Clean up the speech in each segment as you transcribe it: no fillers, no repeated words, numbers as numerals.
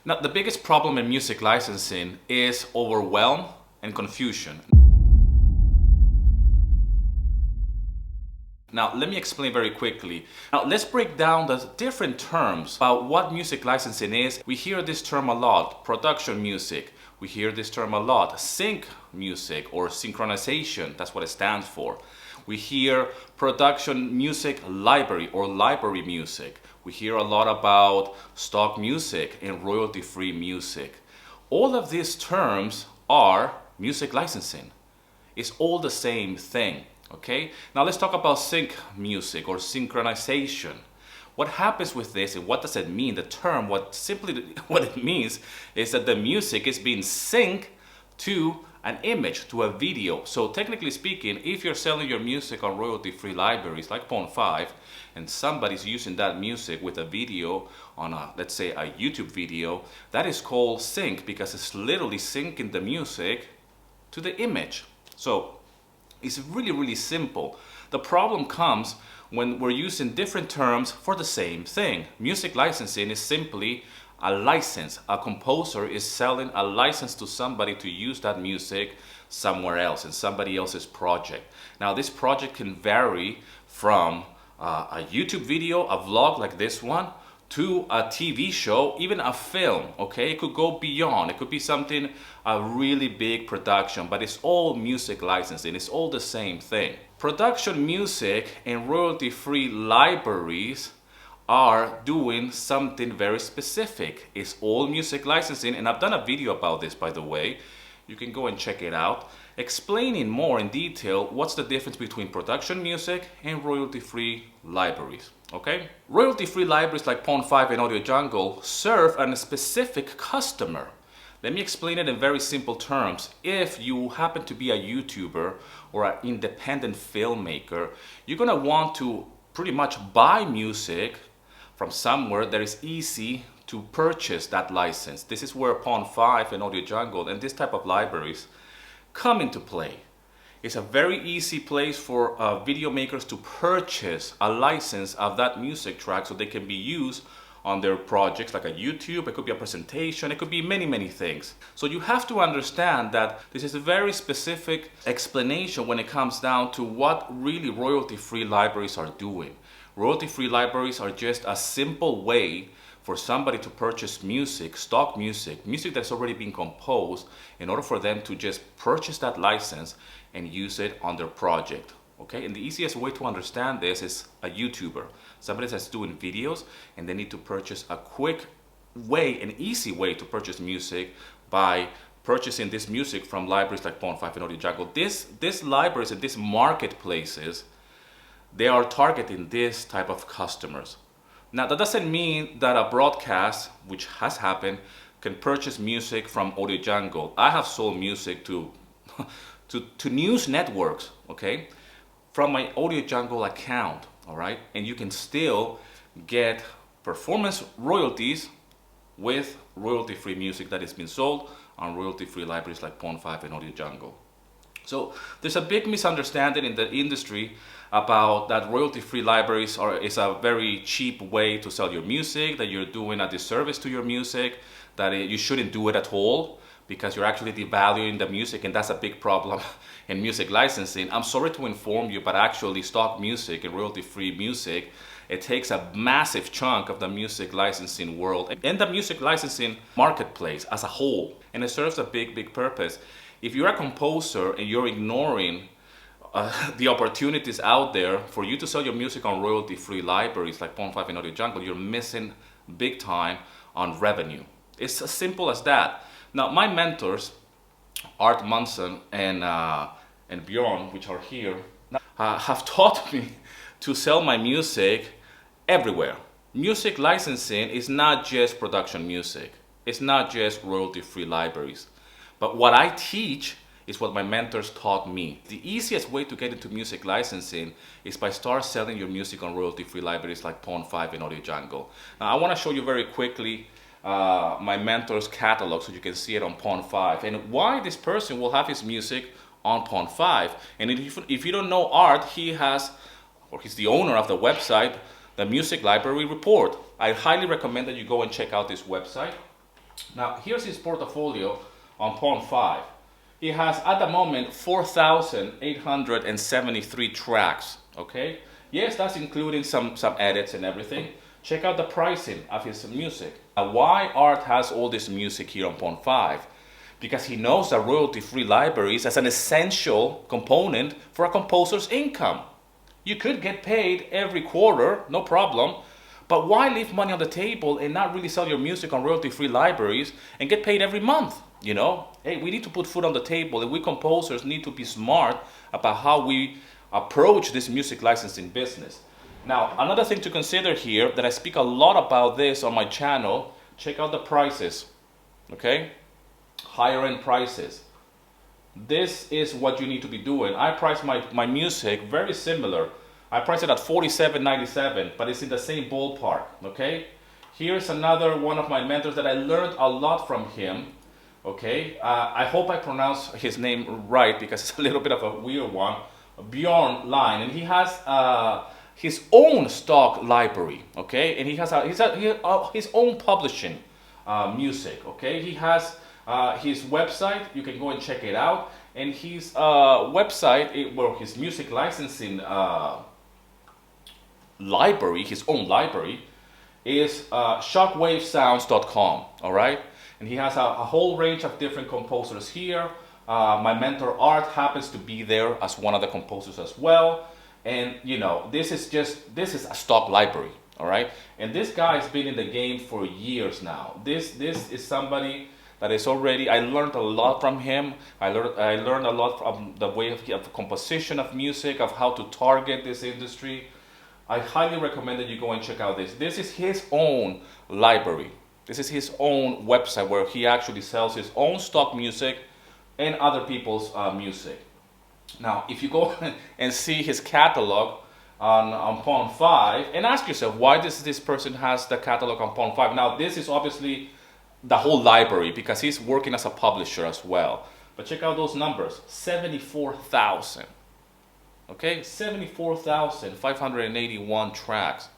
Now, the biggest problem in music licensing is overwhelm and confusion. Now, let me explain very quickly. Now, let's break down the different terms about what music licensing is. We hear this term a lot, production music. We hear this term a lot, sync music or synchronization, that's what it stands for. We hear production music library or library music. We hear a lot about stock music and royalty-free music. All of these terms are music licensing. It's all the same thing, okay? Now let's talk about sync music or synchronization. What happens with this and what does it mean? The term, what it means is that the music is being synced to an image, to a video. So technically speaking, if you're selling your music on royalty-free libraries like Pond5 and somebody's using that music with a video on let's say a YouTube video, that is called sync because it's literally syncing the music to the image. So it's really simple. The problem comes when we're using different terms for the same thing. Music licensing is simply a license. A composer is selling a license to somebody to use that music somewhere else in somebody else's project. Now this project can vary from a YouTube video, a vlog like this one, to a TV show, even a film, okay? It could go beyond. It could be something, a really big production, but it's all music licensing. It's all the same thing. Production music and royalty-free libraries are doing something very specific. It's all music licensing, and I've done a video about this, by the way. You can go and check it out, explaining more in detail what's the difference between production music and royalty-free libraries, okay? Royalty-free libraries like Pond5 and Audio Jungle serve a specific customer. Let me explain it in very simple terms. If you happen to be a YouTuber or an independent filmmaker, you're gonna want to pretty much buy music from somewhere that is easy to purchase that license. This is where Pond5 and Audio Jungle and this type of libraries come into play. It's a very easy place for video makers to purchase a license of that music track so they can be used on their projects like a YouTube, it could be a presentation, it could be many things. So you have to understand that this is a very specific explanation when it comes down to what really royalty-free libraries are doing. Royalty-free libraries are just a simple way for somebody to purchase music, stock music, music that's already been composed in order for them to just purchase that license and use it on their project. Okay, and the easiest way to understand this is a YouTuber, somebody that's doing videos and they need to purchase a quick way, an easy way to purchase music by purchasing this music from libraries like Pond5 and Audio Jungle. These libraries and these marketplaces, they are targeting this type of customers. Now that doesn't mean that a broadcast, which has happened, can purchase music from Audio Jungle. I have sold music to news networks, okay, from my Audio Jungle account, all right? And you can still get performance royalties with royalty-free music that has been sold on royalty-free libraries like Pond5 and Audio Jungle. So there's a big misunderstanding in the industry about that royalty-free libraries is a very cheap way to sell your music, that you're doing a disservice to your music, that you shouldn't do it at all because you're actually devaluing the music, and that's a big problem in music licensing. I'm sorry to inform you, but actually stock music and royalty-free music, it takes a massive chunk of the music licensing world and the music licensing marketplace as a whole, and it serves a big purpose. If you're a composer and you're ignoring the opportunities out there for you to sell your music on royalty-free libraries like Pond5 and Audio Jungle, you're missing big time on revenue. It's as simple as that. Now, my mentors, Art Munson and Bjorn, which are here, have taught me to sell my music everywhere. Music licensing is not just production music. It's not just royalty-free libraries. But what I teach is what my mentors taught me. The easiest way to get into music licensing is by start selling your music on royalty-free libraries like Pond5 and Audio Jungle. Now, I want to show you very quickly my mentor's catalog so you can see it on Pond5 and why this person will have his music on Pond5. And if you don't know Art, he's the owner of the website, the Music Library Report. I highly recommend that you go and check out this website. Now, here's his portfolio on Pawn 5. He has, at the moment, 4,873 tracks, okay? Yes, that's including some edits and everything. Check out the pricing of his music. Why Art has all this music here on Pawn 5? Because he knows that royalty-free libraries as an essential component for a composer's income. You could get paid every quarter, no problem, but why leave money on the table and not really sell your music on royalty-free libraries and get paid every month? You know, hey, we need to put food on the table, and we composers need to be smart about how we approach this music licensing business. Now, another thing to consider here, that I speak a lot about this on my channel, check out the prices, okay? Higher end prices. This is what you need to be doing. I price my music very similar. I price it at $47.97, but it's in the same ballpark, okay? Here's another one of my mentors that I learned a lot from him, okay? I hope I pronounce his name right because it's a little bit of a weird one. Bjorn Line, and he has his own stock library, okay? And he has his own publishing music, okay? He has his website, you can go and check it out, and his website, well, his music licensing library, his own library, is shockwavesounds.com, all right? And he has a whole range of different composers here. My mentor Art happens to be there as one of the composers as well. And you know, this is a stock library, all right? And this guy has been in the game for years now. This is somebody that is already, I learned a lot from him. I learned a lot from the way of composition of music, of how to target this industry. I highly recommend that you go and check out this. This is his own library. This is his own website where he actually sells his own stock music and other people's music. Now, if you go and see his catalog on Pawn 5, and ask yourself, why does this person has the catalog on Pawn 5? Now, this is obviously the whole library because he's working as a publisher as well. But check out those numbers, 74,000. Okay, 74,581 tracks.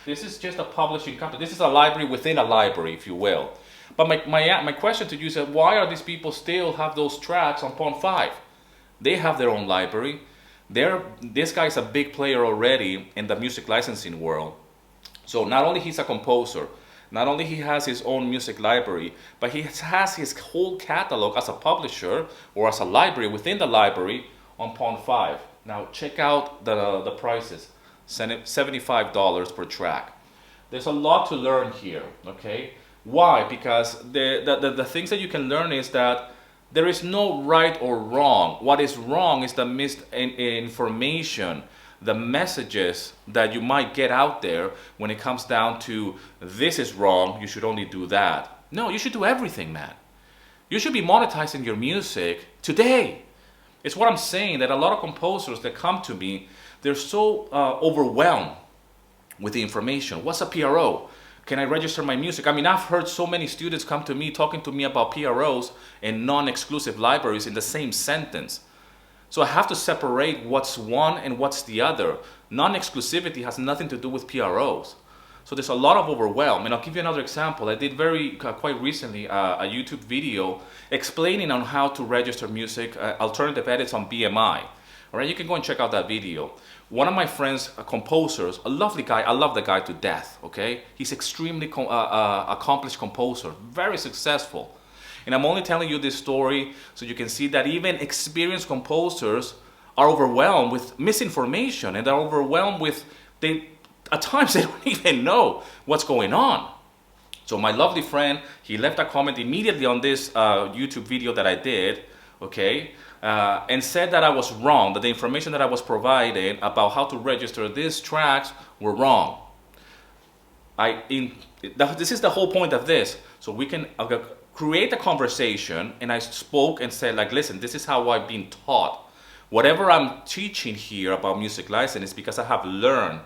This is just a publishing company. This is a library within a library, if you will. But my question to you is that why are these people still have those tracks on Pawn 5? They have their own library. This guy is a big player already in the music licensing world. So not only he's a composer, not only he has his own music library, but he has his whole catalog as a publisher or as a library within the library on Pawn 5. Now check out the prices, $75 per track. There's a lot to learn here, okay? Why? Because the things that you can learn is that there is no right or wrong. What is wrong is the misinformation, the messages that you might get out there when it comes down to this is wrong, you should only do that. No, you should do everything, man. You should be monetizing your music today. It's what I'm saying, that a lot of composers that come to me, they're so overwhelmed with the information. What's a PRO? Can I register my music? I mean, I've heard so many students come to me talking to me about PROs and non-exclusive libraries in the same sentence. So I have to separate what's one and what's the other. Non-exclusivity has nothing to do with PROs. So there's a lot of overwhelm. And I'll give you another example. I did quite recently a YouTube video explaining on how to register music, alternative edits on BMI. All right, you can go and check out that video. One of my friends, composers, a lovely guy, I love the guy to death, okay? He's extremely accomplished composer, very successful. And I'm only telling you this story so you can see that even experienced composers are overwhelmed with misinformation, and they're overwhelmed with, at times they don't even know what's going on. So my lovely friend, he left a comment immediately on this YouTube video that I did, okay? And said that I was wrong, that the information that I was providing about how to register these tracks were wrong. This is the whole point of this. So we can create a conversation, and I spoke and said, like, listen, this is how I've been taught. Whatever I'm teaching here about music licensing is because I have learned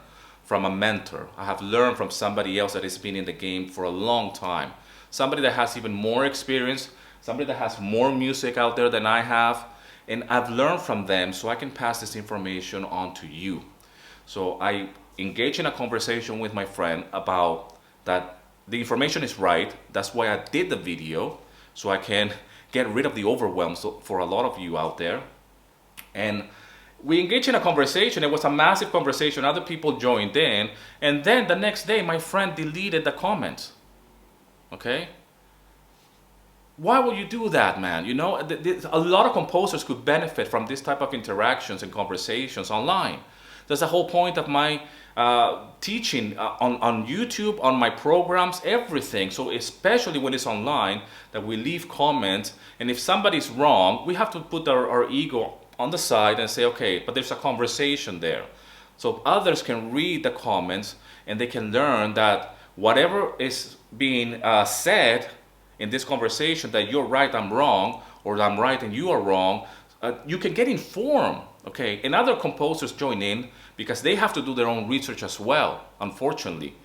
from a mentor. I have learned from somebody else that has been in the game for a long time. Somebody that has even more experience, somebody that has more music out there than I have. And I've learned from them so I can pass this information on to you. So I engaged in a conversation with my friend about that the information is right. That's why I did the video, so I can get rid of the overwhelm for a lot of you out there. And we engaged in a conversation. It was a massive conversation. Other people joined in. And then the next day, my friend deleted the comments. Okay? Why would you do that, man? You know, a lot of composers could benefit from this type of interactions and conversations online. That's the whole point of my teaching on YouTube, on my programs, everything. So especially when it's online, that we leave comments. And if somebody's wrong, we have to put our ego on the side and say, okay, but there's a conversation there. So others can read the comments and they can learn that whatever is being said in this conversation, that you're right, I'm wrong, or I'm right and you are wrong, you can get informed, okay? And other composers join in because they have to do their own research as well, unfortunately,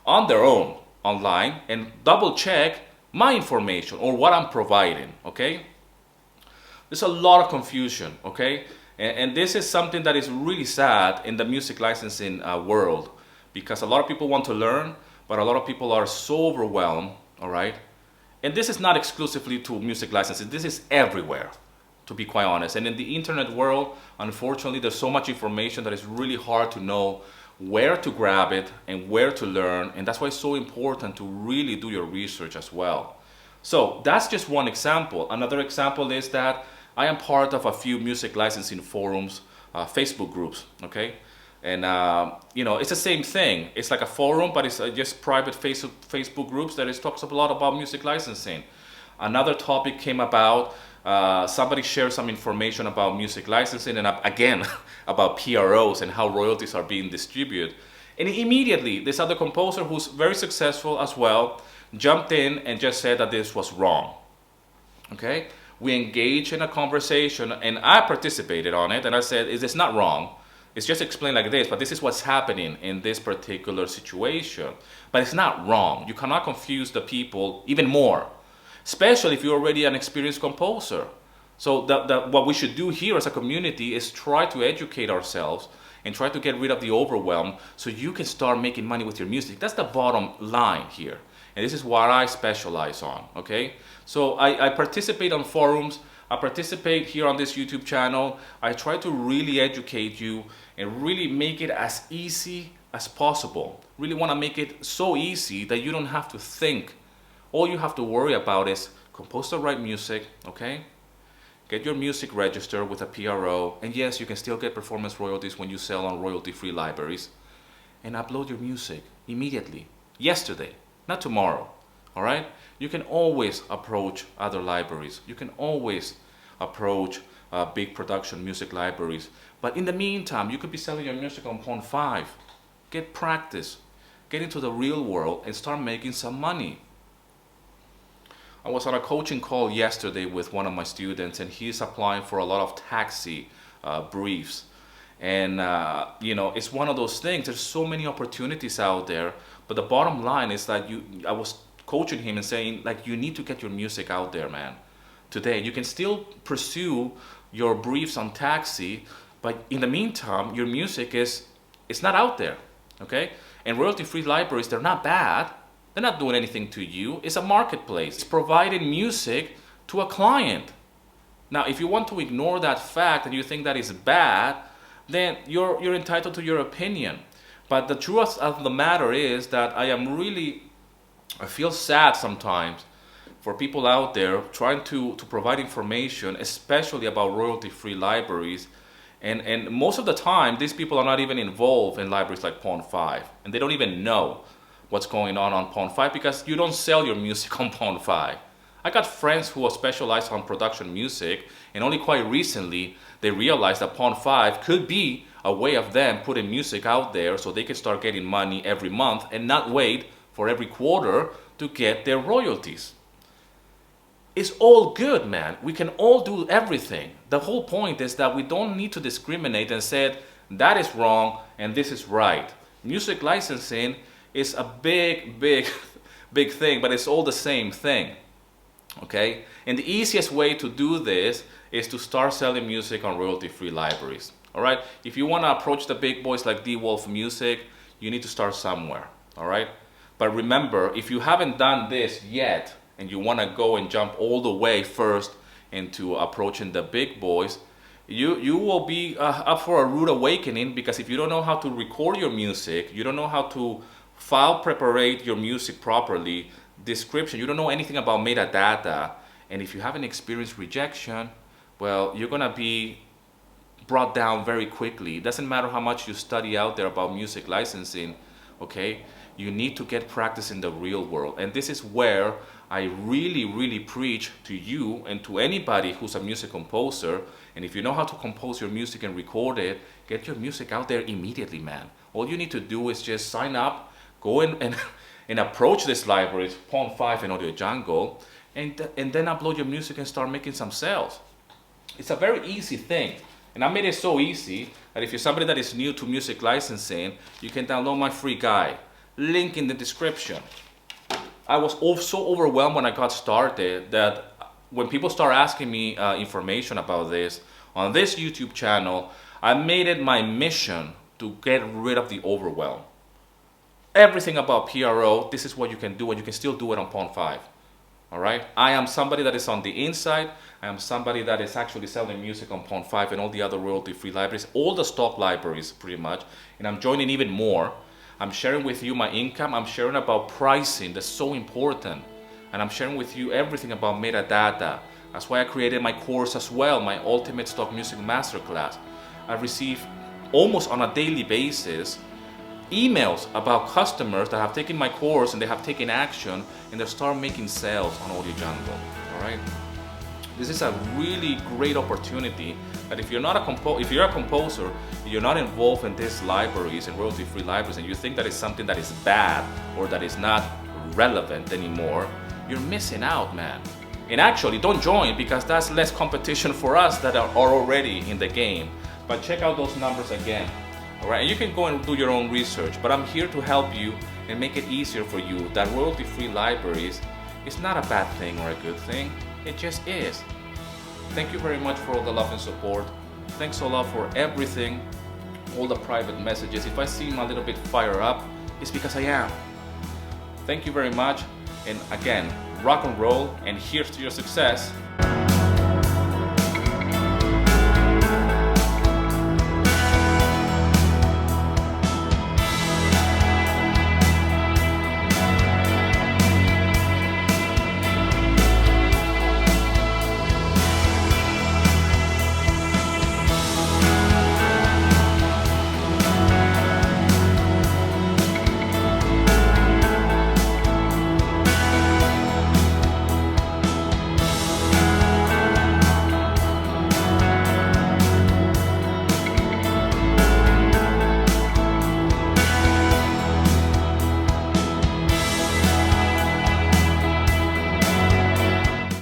on their own, online, and double check my information or what I'm providing, okay? There's a lot of confusion, okay? And this is something that is really sad in the music licensing world, because a lot of people want to learn, but a lot of people are so overwhelmed, all right? And this is not exclusively to music licensing. This is everywhere, to be quite honest. And in the internet world, unfortunately, there's so much information that it's really hard to know where to grab it and where to learn. And that's why it's so important to really do your research as well. So that's just one example. Another example is that I am part of a few music licensing forums, Facebook groups, okay? And, you know, it's the same thing. It's like a forum, but it's just private Facebook groups that talks a lot about music licensing. Another topic came about, somebody shared some information about music licensing and again, about PROs and how royalties are being distributed. And immediately, this other composer who's very successful as well, jumped in and just said that this was wrong, okay? We engaged in a conversation and I participated on it and I said, it's not wrong. It's just explained like this, but this is what's happening in this particular situation. But it's not wrong. You cannot confuse the people even more, especially if you're already an experienced composer. So what we should do here as a community is try to educate ourselves and try to get rid of the overwhelm so you can start making money with your music. That's the bottom line here. And this is what I specialize on, okay? So I participate on forums. I participate here on this YouTube channel. I try to really educate you and really make it as easy as possible. Really want to make it so easy that you don't have to think. All you have to worry about is compose the right music, okay? Get your music registered with a PRO. And yes, you can still get performance royalties when you sell on royalty-free libraries. And upload your music immediately, yesterday, not tomorrow, all right? You can always approach other libraries. You can always approach big production music libraries. But in the meantime, you could be selling your music on Pond 5. Get practice. Get into the real world and start making some money. I was on a coaching call yesterday with one of my students and he's applying for a lot of taxi briefs. And you know, it's one of those things. There's so many opportunities out there. But the bottom line is that I was coaching him and saying, like, you need to get your music out there, man. Today, you can still pursue your briefs on taxi, but in the meantime, your music it's not out there, okay? And royalty-free libraries, they're not bad. They're not doing anything to you. It's a marketplace. It's providing music to a client. Now, if you want to ignore that fact and you think that is bad, then you're entitled to your opinion. But the truth of the matter is that I feel sad sometimes for people out there trying to provide information, especially about royalty-free libraries. And most of the time, these people are not even involved in libraries like Pond 5. And they don't even know what's going on Pond 5 because you don't sell your music on Pond 5. I got friends who are specialized on production music, and only quite recently they realized that Pond 5 could be a way of them putting music out there so they can start getting money every month and not wait for every quarter to get their royalties. It's all good, man. We can all do everything. The whole point is that we don't need to discriminate and say that is wrong and this is right. Music licensing is a big thing, but it's all the same thing, okay? And the easiest way to do this is to start selling music on royalty-free libraries, all right? If you want to approach the big boys like D-Wolf Music, you need to start somewhere, all right? But remember, if you haven't done this yet and you want to go and jump all the way first into approaching the big boys, you will be up for a rude awakening, because if you don't know how to record your music, you don't know how to file preparate your music properly, description, you don't know anything about metadata, and if you haven't experienced rejection, well, you're gonna be brought down very quickly. It doesn't matter how much you study out there about music licensing, okay? You need to get practice in the real world. And this is where I really preach to you and to anybody who's a music composer. And if you know how to compose your music and record it, get your music out there immediately, man. All you need to do is just sign up, go in and approach this library, Pawn 5 and Audio Jungle, and then upload your music and start making some sales. It's a very easy thing. And I made it so easy that if you're somebody that is new to music licensing, you can download my free guide. Link in the description. I was so overwhelmed when I got started that when people start asking me information about this on this YouTube channel, I made it my mission to get rid of the overwhelm. Everything about PRO, this is what you can do, and you can still do it on Pawn 5. All right? I am somebody that is on the inside. I am somebody that is actually selling music on Pawn 5 and all the other royalty-free libraries, all the stock libraries pretty much, and I'm joining even more. I'm sharing with you my income. I'm sharing about pricing. That's so important. And I'm sharing with you everything about metadata. That's why I created my course as well, my Ultimate Stock Music Masterclass. I receive almost on a daily basis emails about customers that have taken my course and they have taken action and they start making sales on Audio Jungle. All right. This is a really great opportunity that if you're not if you're a composer, you're not involved in these libraries and royalty-free libraries, and you think that is something that is bad or that is not relevant anymore, you're missing out, man. And actually, don't join, because that's less competition for us that are already in the game. But check out those numbers again. All right, and you can go and do your own research, but I'm here to help you and make it easier for you. That royalty-free libraries is not a bad thing or a good thing. It just is. Thank you very much for all the love and support. Thanks a lot for everything, all the private messages. If I seem a little bit fired up, it's because I am. Thank you very much. And again, rock and roll, and here's to your success.